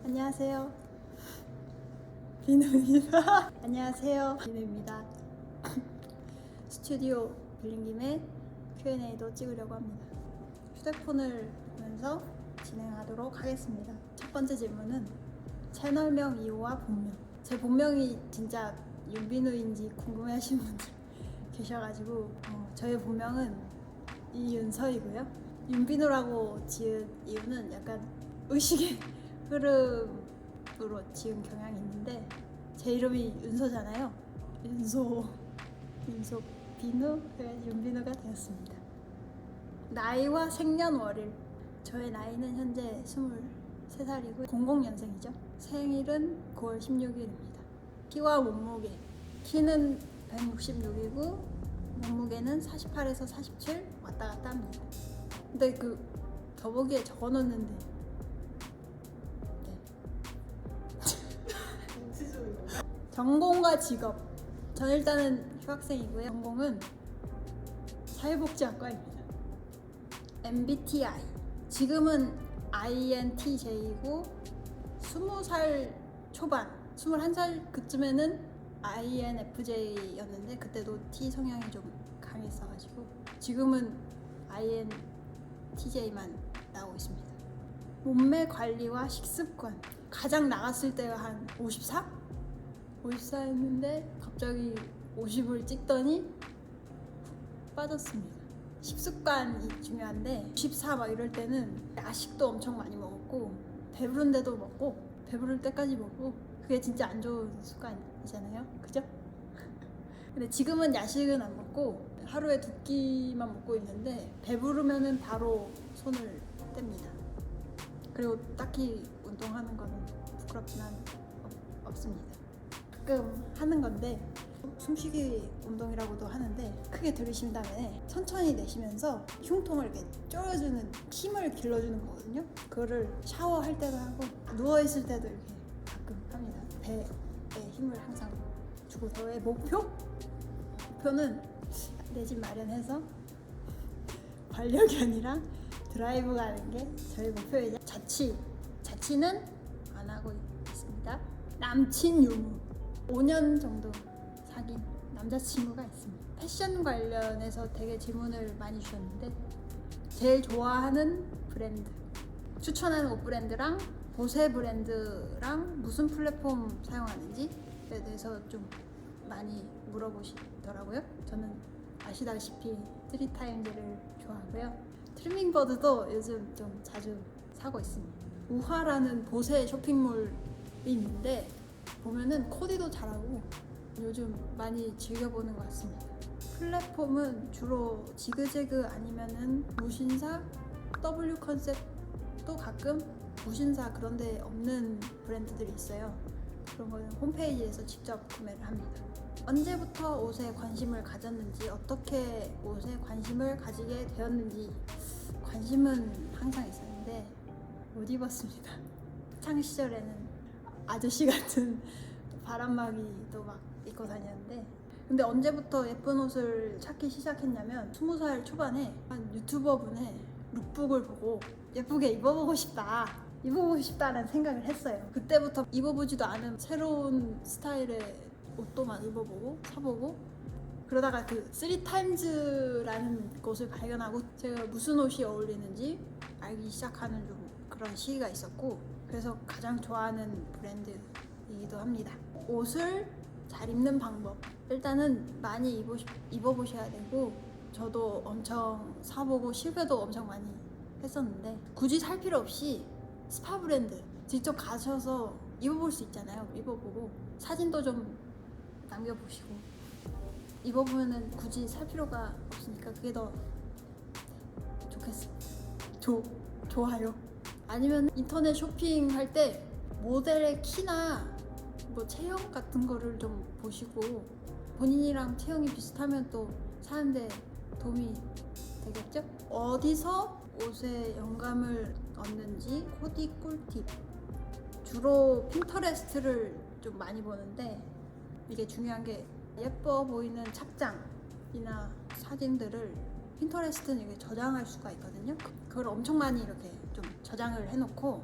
안녕하세요. 비누입니다. 안녕하세요. 비누입니다. 스튜디오 빌린 김에 Q&A도 찍으려고 합니다. 휴대폰을 보면서 진행하도록 하겠습니다. 첫 번째 질문은 채널명 이호와 본명. 제 본명이 진짜 윤비누인지 궁금해하시는 분들 계셔가지고 저의 본명은 이윤서이고요. 윤비누라고 지은 이유는 약간 의식의 흐름으로 지은 경향이 있는데, 제 이름이 윤서잖아요. 윤소 비누, 그래서 윤비누가 되었습니다. 나이와 생년월일. 저의 나이는 현재 23살이고 00년생이죠. 생일은 9월 16일입니다. 키와 몸무게. 키는 166이고 몸무게는 48에서 47 왔다 갔다 합니다. 근데 그 더보기에 적어놓는데 전공과 직업. 전 일단은 휴학생이고요. 전공은 사회복지학과입니다. MBTI. 지금은 INTJ이고 20살 초반, 21살 그쯤에는 INFJ였는데 그때도 T 성향이 좀 강했어가지고 지금은 INTJ만 나오고 있습니다. 몸매 관리와 식습관. 가장 나갔을 때가 한 54? 54였는데 갑자기 50을 찍더니 빠졌습니다. 식습관이 중요한데 14 막 이럴 때는 야식도 엄청 많이 먹었고 배부른데도 먹고 배부를 때까지 먹고, 그게 진짜 안 좋은 습관이잖아요, 그죠? 근데 지금은 야식은 안 먹고 하루에 2끼만 먹고 있는데 배부르면은 바로 손을 뗍니다. 그리고 딱히 운동하는 거는 부끄럽지만 없습니다. 가끔 하는 건데 숨쉬기 운동이라고도 하는데, 크게 들이신 다음에 천천히 내쉬면서 흉통을 이렇게 쪼여주는, 힘을 길러주는 거거든요. 그거를 샤워할 때도 하고 누워있을 때도 이렇게 가끔 합니다. 배에 힘을 항상 주고. 저의 목표는 내 집 마련해서 반려견이랑 드라이브 가는 게 저의 목표이자 자취는 안 하고 있습니다. 남친 유무. 5년 정도 사귄 남자친구가 있습니다. 패션 관련해서 되게 질문을 많이 주셨는데, 제일 좋아하는 브랜드, 추천하는 옷 브랜드랑 보세 브랜드랑 무슨 플랫폼 사용하는지에 대해서 좀 많이 물어보시더라고요. 저는 아시다시피 트리타임즈를 좋아하고요. 트리밍버드도 요즘 좀 자주 사고 있습니다. 우화라는 보세 쇼핑몰이 있는데 보면은 코디도 잘하고 요즘 많이 즐겨보는 것 같습니다. 플랫폼은 주로 지그재그 아니면은 무신사, W 컨셉도 가끔, 무신사 그런데 없는 브랜드들이 있어요. 그런 거는 홈페이지에서 직접 구매를 합니다. 언제부터 옷에 관심을 가졌는지, 어떻게 옷에 관심을 가지게 되었는지. 관심은 항상 있었는데 못 입었습니다. 학창 시절에는 아저씨 같은 바람막이도 막 입고 다녔는데, 근데 언제부터 예쁜 옷을 찾기 시작했냐면 20살 초반에 한 유튜버 분의 룩북을 보고 예쁘게 입어보고 싶다라는 생각을 했어요. 그때부터 입어보지도 않은 새로운 스타일의 옷도만 입어보고 사보고, 그러다가 그 3타임즈라는 곳을 발견하고 제가 무슨 옷이 어울리는지 알기 시작하는 좀 그런 시기가 있었고, 그래서 가장 좋아하는 브랜드이기도 합니다. 옷을 잘 입는 방법. 일단은 많이 입어보셔야 되고, 저도 엄청 사보고 실패도 엄청 많이 했었는데 굳이 살 필요 없이 스파 브랜드 직접 가셔서 입어볼 수 있잖아요. 입어보고 사진도 좀 남겨보시고 입어보면은 굳이 살 필요가 없으니까 그게 더 좋겠습니다. 좋아요. 아니면 인터넷 쇼핑할 때 모델의 키나 뭐 체형 같은 거를 좀 보시고 본인이랑 체형이 비슷하면 또 사는데 도움이 되겠죠? 어디서 옷에 영감을 얻는지 코디 꿀팁. 주로 핀터레스트를 좀 많이 보는데, 이게 중요한 게 예뻐 보이는 착장이나 사진들을 핀터레스트는 이게 저장할 수가 있거든요. 그걸 엄청 많이 이렇게 좀 저장을 해놓고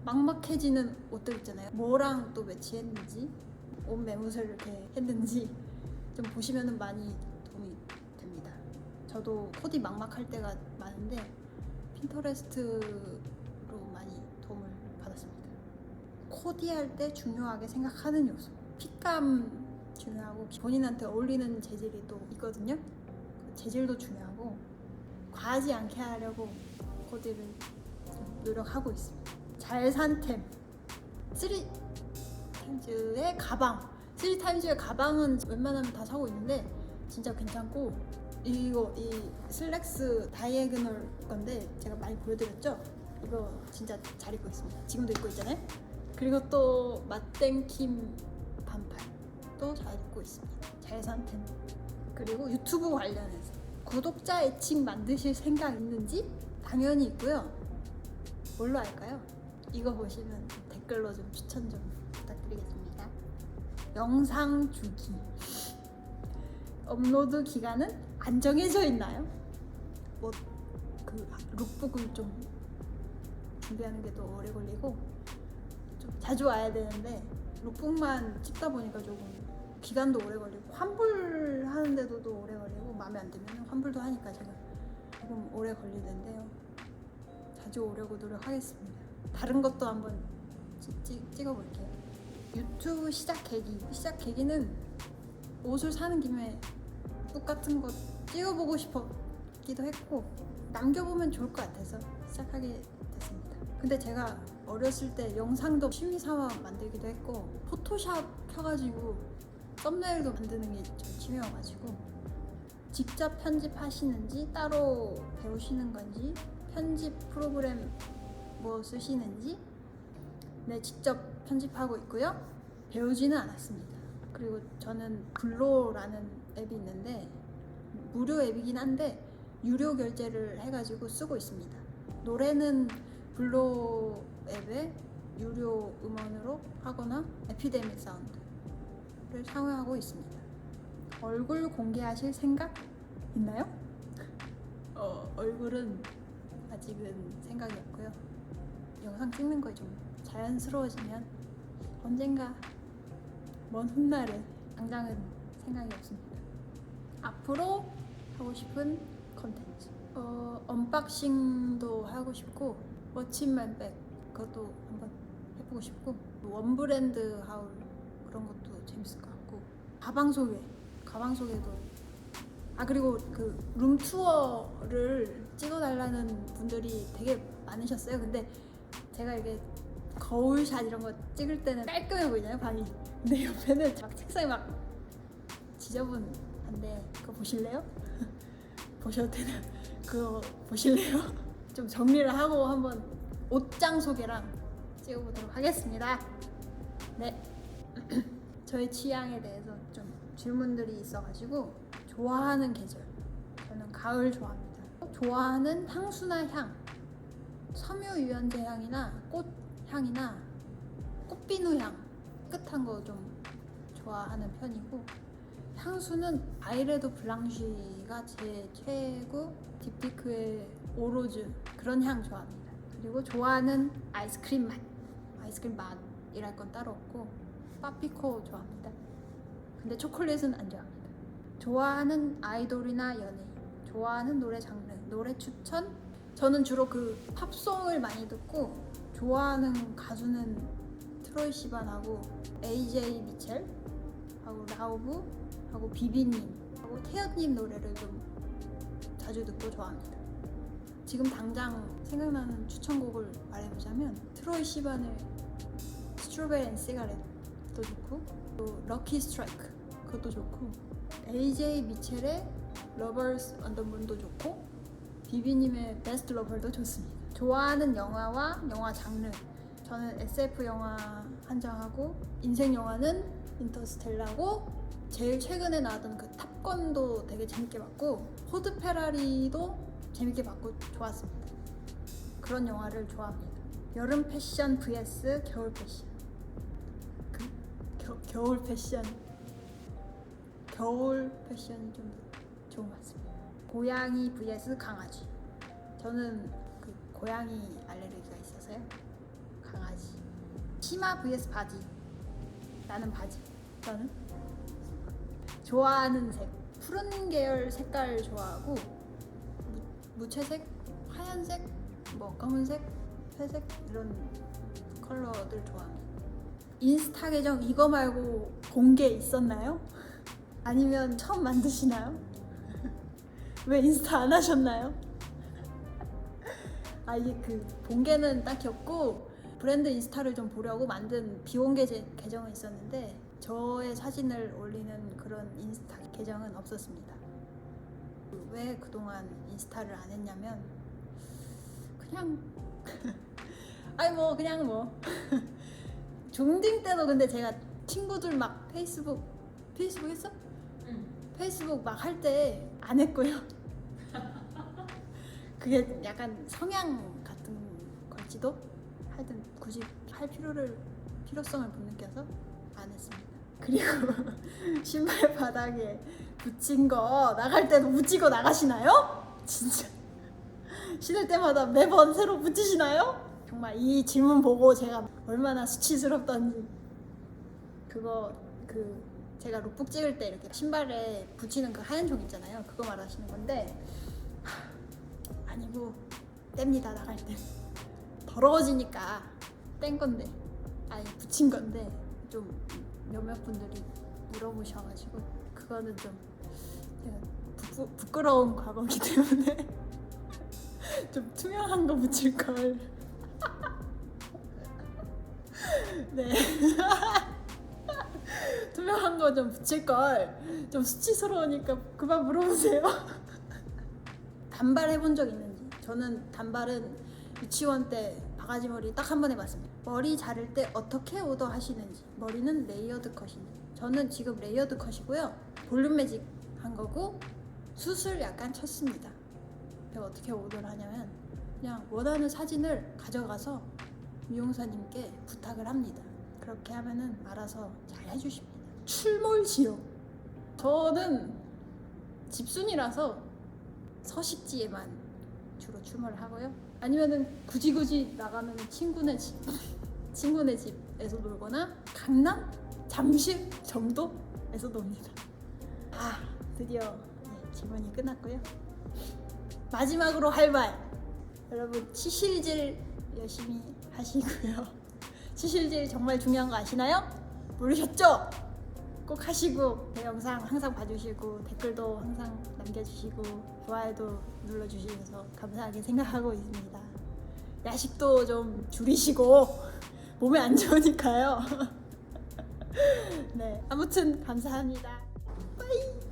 막막해지는 옷들 있잖아요. 뭐랑 또 매치했는지, 옷 매무새를 이렇게 했는지 좀 보시면 많이 도움이 됩니다. 저도 코디 막막할 때가 많은데 핀터레스트로 많이 도움을 받았습니다. 코디할 때 중요하게 생각하는 요소, 핏감 중요하고 본인한테 어울리는 재질이 또 있거든요. 재질도 중요하고 과하지 않게 하려고 코디를 좀 노력하고 있습니다. 잘 산 템, 3타임즈의 가방. 3타임즈의 가방은 웬만하면 다 사고 있는데 진짜 괜찮고, 이 슬랙스 다이애그널 건데 제가 많이 보여드렸죠? 이거 진짜 잘 입고 있습니다. 지금도 입고 있잖아요. 그리고 또 맛땡킴 반팔도 잘 입고 있습니다. 잘 산 템. 그리고 유튜브 관련해서 구독자 애칭 만드실 생각 있는지? 당연히 있고요. 뭘로 할까요? 이거 보시면 댓글로 좀 추천 좀 부탁드리겠습니다. 영상 주기. 업로드 기간은 안 정해져 있나요? 뭐 그 룩북을 좀 준비하는 게 더 오래 걸리고 좀 자주 와야 되는데 룩북만 찍다 보니까 조금 기간도 오래 걸리고 환불하는데도 또 오래 걸리고 마음에 안 들면 환불도 하니까 제가 조금 오래 걸리는데요. 자주 오려고 노력하겠습니다. 다른 것도 한번 찍어볼게요. 유튜브 시작 계기는 옷을 사는 김에 룩 같은 거 찍어보고 싶었기도 했고 남겨보면 좋을 것 같아서 시작하게 됐습니다. 근데 제가 어렸을 때 영상도 취미삼아 만들기도 했고 포토샵 켜가지고 썸네일도 만드는 게 좀 취미여가지고 직접 편집하시는지 따로 배우시는 건지 편집 프로그램 뭐 쓰시는지 네, 직접 편집하고 있고요. 배우지는 않았습니다. 그리고 저는 블로라는 앱이 있는데 무료 앱이긴 한데 유료 결제를 해가지고 쓰고 있습니다. 노래는 블로 앱에 유료 음원으로 하거나 에피데믹 사운드를 사용하고 있습니다. 얼굴 공개하실 생각 있나요? 얼굴은 아직은 생각이 없고요. 영상 찍는 거에 좀 자연스러워지면 언젠가 먼 훗날에 당장은 생각이 없습니다. 앞으로 하고 싶은 컨텐츠 언박싱도 하고 싶고 워치맨백 그것도 한번 해보고 싶고 원 브랜드 하울 그런 것도 재밌을 것 같고 가방 소개도 그리고 그 룸투어를 찍어달라는 분들이 되게 많으셨어요. 근데 제가 이게 거울샷 이런 거 찍을 때는 깔끔해 보이잖아요, 방이. 근데 옆에는 막 책상이 막 지저분한데 그거 보실래요? 보셔도 되나? 그거 보실래요? 좀 정리를 하고 한번 옷장 소개랑 찍어보도록 하겠습니다. 네. 저의 취향에 대해서 좀 질문들이 있어가지고 좋아하는 계절 저는 가을 좋아합니다. 좋아하는 향수나 향 섬유 유연제 향이나 꽃 향이나 꽃비누 향 깨끗한 거 좀 좋아하는 편이고 향수는 아이레도 블랑쉬가 제 최고 딥티크의 오로즈 그런 향 좋아합니다. 그리고 좋아하는 아이스크림 맛이랄 건 따로 없고 빠피코 좋아합니다. 근데 초콜릿은 안 좋아합니다. 좋아하는 아이돌이나 연예인, 좋아하는 노래 장르, 노래 추천? 저는 주로 그 팝송을 많이 듣고 좋아하는 가수는 트로이 시반하고 AJ 미첼 하고 라우브 하고 비비님 하고 태연님 노래를 좀 자주 듣고 좋아합니다. 지금 당장 생각나는 추천곡을 말해보자면 트로이 시반의 스트로베리 앤 시가렛도 좋고 또 럭키 스트라이크 그것도 좋고 AJ 미첼의 러버스 언더 문도 좋고 비비님의 베스트 러버도 좋습니다. 좋아하는 영화와 영화 장르 저는 SF 영화 한정하고 인생 영화는 인터스텔라고 제일 최근에 나왔던 그 탑건도 되게 재밌게 봤고 포드 페라리도 재밌게 봤고 좋았습니다. 그런 영화를 좋아합니다. 여름 패션 vs 겨울 패션 겨울 패션이 좀 좋은 것 같습니다. 고양이 vs 강아지 저는 그 고양이 알레르기가 있어서요. 강아지. 치마 vs 바지. 나는 바지. 너는? 좋아하는 색. 푸른 계열 색깔 좋아하고 무채색, 하얀색, 뭐 검은색, 회색 이런 컬러들 좋아합니다. 인스타 계정 이거 말고 공개 있었나요? 아니면 처음 만드시나요? 왜 인스타 안 하셨나요? 아 이게 그 공개는 딱히 없고 브랜드 인스타를 좀 보려고 만든 비공개 계정은 있었는데 저의 사진을 올리는 그런 인스타 계정은 없었습니다. 왜 그동안 인스타를 안 했냐면 그냥 아니 뭐 그냥 뭐 중딩 때도 근데 제가 친구들 막 페이스북 했어? 응. 페이스북 막 할 때 안 했고요. 그게 약간 성향 같은 걸지도 하여튼 굳이 할 필요성을 못 느껴서 안 했습니다. 그리고 신발 바닥에 붙인 거 나갈 때도 붙이고 나가시나요? 진짜 신을 때마다 매번 새로 붙이시나요? 정말 이 질문 보고 제가 얼마나 수치스럽던지. 그거 제가 룩북 찍을 때 이렇게 신발에 붙이는 그 하얀 종 있잖아요. 그거 말하시는 건데 아니고 뗍니다. 나갈 때 더러워지니까 뗀 건데 아니 붙인 건데 좀 몇몇 분들이 물어보셔가지고 그거는 좀 제가 부끄러운 과거이기 때문에 좀 투명한 거 붙일 걸. 네. 투명한 거 좀 붙일 걸. 좀 수치스러우니까 그만 물어보세요. 단발 해본 적 있는지? 저는 단발은 유치원 때 바가지 머리 딱 한 번 해봤습니다. 머리 자를 때 어떻게 오더 하시는지. 머리는 레이어드 컷인지. 저는 지금 레이어드 컷이고요. 볼륨 매직 한 거고 숱을 약간 쳤습니다. 제가 어떻게 오더를 하냐면 그냥 원하는 사진을 가져가서 미용사님께 부탁을 합니다. 그렇게 하면은 알아서 잘 해주십니다. 출몰지요. 저는 집순이라서 서식지에만 주로 출몰을 하고요. 아니면은 굳이 나가면 친구네 집에서 놀거나 강남, 잠실 정도에서 놉니다. 아 드디어 질문이 끝났고요. 마지막으로 할 말. 여러분 치실질 열심히 하시고요. 치실질 정말 중요한 거 아시나요? 모르셨죠? 꼭 하시고 제 영상 항상 봐주시고 댓글도 항상 남겨주시고 좋아요도 눌러주시면서 감사하게 생각하고 있습니다. 야식도 좀 줄이시고 몸에 안 좋으니까요. 네, 아무튼 감사합니다. 빠이.